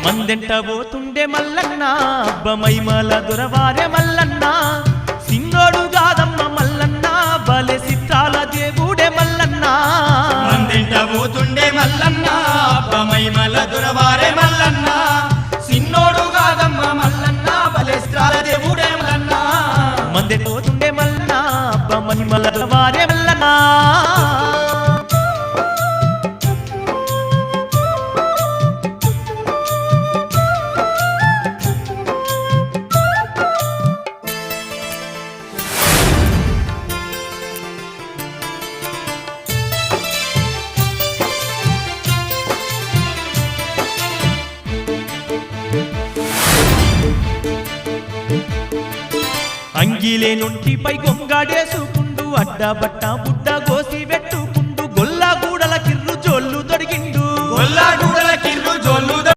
మందెంట పోతుండే మల్లన్న అబ్బమైమల దొరవారే మల్లన్న సిన్నోడు కాదమ్మ మల్లన్న బలే చిత్రాల దేవుడే మల్లన్న మందెంట పోతుండే మల్లన్న అబ్బమైమల దొరవారే మల్లన్న సిన్నోడు కాదమ్మ మల్లన్న బలే చిత్రాల దేవుడే మల్లన్న మందెంట పోతుండే మల్లన్న అబ్బమైమల దొరవారే మల్లన్న అంగిలే నొంటిపై గొంగాడేసుకుండు అడ్డబట్ట బుడ్డ గోసి పెట్టుకుండు గొల్లా గూడల కిర్రు జోళ్ళు తొడిగిండు గొల్లా